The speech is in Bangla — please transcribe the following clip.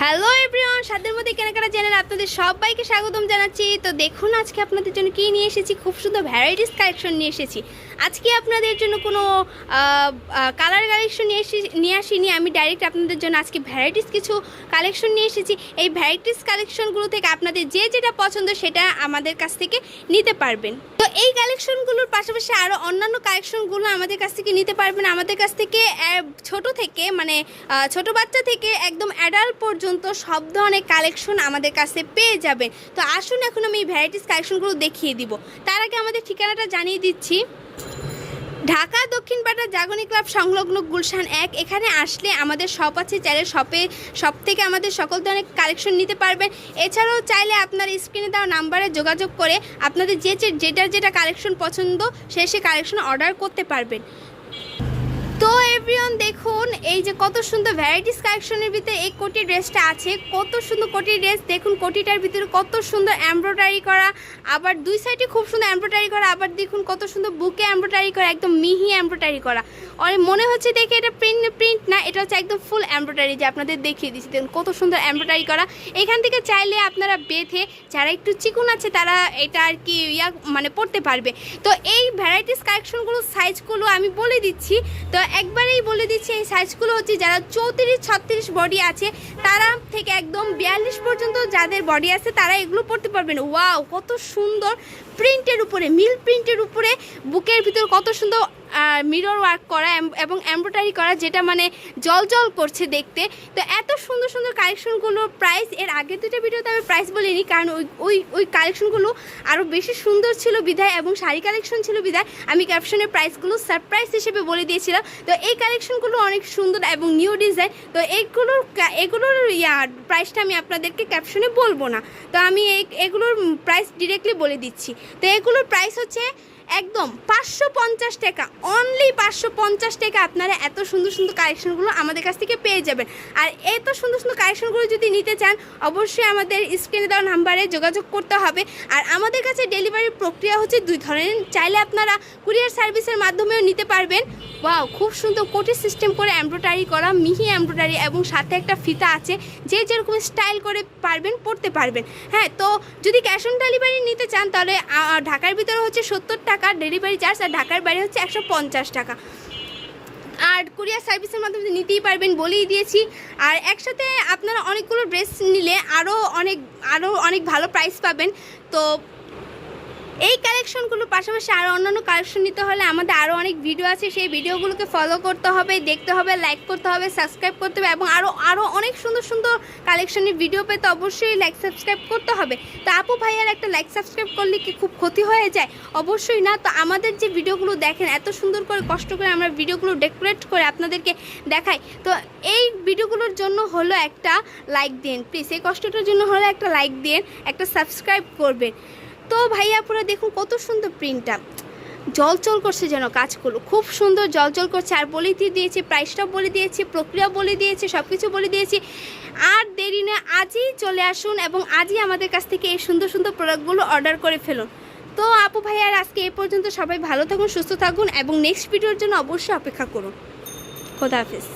হ্যালো এভরিওয়ান, সাধ্যের মধ্যে কেনাকাটা চ্যানেল আপনাদের সবাইকে স্বাগতম জানাচ্ছি। তো দেখুন আজকে আপনাদের জন্য কী নিয়ে এসেছি, খুব সুন্দর ভ্যারাইটিস কালেকশন নিয়ে এসেছি। আজকে আপনাদের জন্য কোনো কালার কালেকশন নিয়ে আসিনি, আমি ডাইরেক্ট আপনাদের জন্য আজকে ভ্যারাইটিস কিছু কালেকশন নিয়ে এসেছি। এই ভ্যারাইটিস কালেকশনগুলো থেকে আপনাদের যেটা পছন্দ সেটা আমাদের কাছ থেকে নিতে পারবেন। তো এই কালেকশনগুলোর পাশাপাশি আরও অন্যান্য কালেকশনগুলো আমাদের কাছ থেকে নিতে পারবেন। আমাদের কাছ থেকে ছোট থেকে ছোট বাচ্চা থেকে একদম অ্যাডাল্ট পর্যন্ত সব ধরনের কালেকশন আমাদের কাছে পেয়ে যাবেন। তো আসুন এখন আমি এই ভ্যারাইটিস কালেকশনগুলো দেখিয়ে দিব। তার আগে আমাদের ঠিকানাটা জানিয়ে দিচ্ছি। ঢাকা দক্ষিণ পাড়া জাগরণী ক্লাব সংলগ্ন গুলশান 1। এখানে আসলে আমাদের শপ আছে, চাইলে শপ থেকে আমাদের সকল ধরনের কালেকশন নিতে পারবেন। এছাড়াও চাইলে আপনার স্ক্রিনে দেওয়া নাম্বারে যোগাযোগ করে আপনাদের যেটা কালেকশন পছন্দ সে কালেকশন অর্ডার করতে পারবেন। তো এভরিওয়ান দেখুন এই যে কত সুন্দর ভ্যারাইটিস কালেকশনের ভিতরে এই কোটি ড্রেসটা আছে। কত সুন্দর কোটি ড্রেস, দেখুন কোটিটার ভিতরে কত সুন্দর এমব্রয়ডারি করা, আবার দুই সাইডে খুব সুন্দর এমব্রয়ডারি করা, আবার দেখুন কত সুন্দর বুকে এমব্রয়ডারি করা, একদম মিহি এমব্রয়ডারি করা। আর মনে হচ্ছে দেখে এটা প্রিন্ট না, এটা হচ্ছে একদম ফুল এমব্রয়ডারি, যে আপনাদের দেখিয়ে দিচ্ছি। দেখুন কত সুন্দর এমব্রয়ডারি করা। এখান থেকে চাইলে আপনারা বেঁধে, যারা একটু চিকুন আছে তারা এটা আর কি পড়তে পারবে। তো এই ভ্যারাইটিস কালেকশনগুলো সাইজগুলো আমি বলে দিচ্ছি। তো একবারেই বলে দিচ্ছি, এই সাইজগুলো হচ্ছে যারা 34-36 বডি আছে তারা থেকে একদম 42 পর্যন্ত যাদের বডি আছে তারা এগুলো পড়তে পারবেন। ওয়াও, কত সুন্দর প্রিন্টের উপরে, মিল প্রিন্টের উপরে বুকের ভিতর কত সুন্দর মিরর ওয়ার্ক করা এবং এমব্রয়ডারি করা, যেটা জল করছে দেখতে। তো এত সুন্দর সুন্দর কালেকশনগুলোর প্রাইস, এর আগে দুটো ভিডিওতে আমি প্রাইস বলিনি, কারণ ওই কালেকশনগুলো আরও বেশি সুন্দর ছিল বিধায়, এবং শাড়ি কালেকশন ছিল বিধায় আমি ক্যাপশনের প্রাইসগুলো সারপ্রাইজ হিসেবে বলে দিয়েছিলাম। তো এই কালেকশনগুলো অনেক সুন্দর এবং নিউ ডিজাইন। তো এগুলোর প্রাইসটা আমি আপনাদেরকে ক্যাপশনে বলবো না, তো আমি এগুলোর প্রাইস ডিরেক্টলি বলে দিচ্ছি। তো এগুলোর প্রাইস হচ্ছে একদম 550 টাকা, অনলি 550 টাকা আপনারা এত সুন্দর সুন্দর কালেকশনগুলো আমাদের কাছ থেকে পেয়ে যাবেন। আর এত সুন্দর সুন্দর কালেকশনগুলো যদি নিতে চান অবশ্যই আমাদের স্ক্রিনে দেওয়া নাম্বারে যোগাযোগ করতে হবে। আর আমাদের কাছে ডেলিভারির প্রক্রিয়া হচ্ছে 2 ধরনের, চাইলে আপনারা কুরিয়ার সার্ভিসের মাধ্যমেও নিতে পারবেন। ওয়াও, খুব সুন্দর কোটি সিস্টেম করে এমব্রয়ডারি করা, মিহি এমব্রয়ডারি, এবং সাথে একটা ফিতা আছে, যেরকম স্টাইল করে পারবেন পড়তে পারবেন। হ্যাঁ, তো যদি ক্যাশ অন ডেলিভারি নিতে চান তাহলে ঢাকার ভিতরে হচ্ছে 70 টাকা ডেলিভারি চার্জ, আর ঢাকার বাইরে হচ্ছে 150 টাকা। আর কুরিয়ার সার্ভিসের মাধ্যমে নিতেই পারবেন, বলেই দিয়েছি। আর একসাথে আপনারা অনেকগুলো ড্রেস নিলে আরও অনেক ভালো প্রাইস পাবেন। তো এই কালেকশনগুলোর পাশাপাশি আরও অন্যান্য কালেকশন নিতে হলে আমাদের আরও অনেক ভিডিও আছে, সেই ভিডিওগুলোকে ফলো করতে হবে, দেখতে হবে, লাইক করতে হবে, সাবস্ক্রাইব করতে হবে, এবং আরও অনেক সুন্দর সুন্দর কালেকশনের ভিডিও পেতে অবশ্যই লাইক সাবস্ক্রাইব করতে হবে। তো আপু ভাইয়ার একটা লাইক সাবস্ক্রাইব করলে কি খুব ক্ষতি হয়ে যায়? অবশ্যই না। তো আমাদের যে ভিডিওগুলো দেখেন, এত সুন্দর করে কষ্ট করে আমরা ভিডিওগুলো ডেকোরেট করে আপনাদেরকে দেখাই, তো এই ভিডিওগুলোর জন্য হলো একটা লাইক দিন প্লিজ, এই কষ্টটার জন্য হলো একটা লাইক দিন, একটা সাবস্ক্রাইব করবেন। তো ভাইয়া পুরো দেখুন কত সুন্দর প্রিন্টটা, জলচল করছে যেন কাজগুলো, খুব সুন্দর জলচল করছে। আর বলে দিয়েছি, প্রাইসটাও বলে দিয়েছি, প্রক্রিয়া বলে দিয়েছি, সব কিছু বলে দিয়েছি। আর দেরি না, আজই চলে আসুন এবং আজই আমাদের কাছ থেকে এই সুন্দর সুন্দর প্রোডাক্টগুলো অর্ডার করে ফেলুন। তো আপু ভাইয়ার আজকে এই পর্যন্ত, সবাই ভালো থাকুন, সুস্থ থাকুন, এবং নেক্সট ভিডিওর জন্য অবশ্যই অপেক্ষা করুন। খোদা হাফেজ।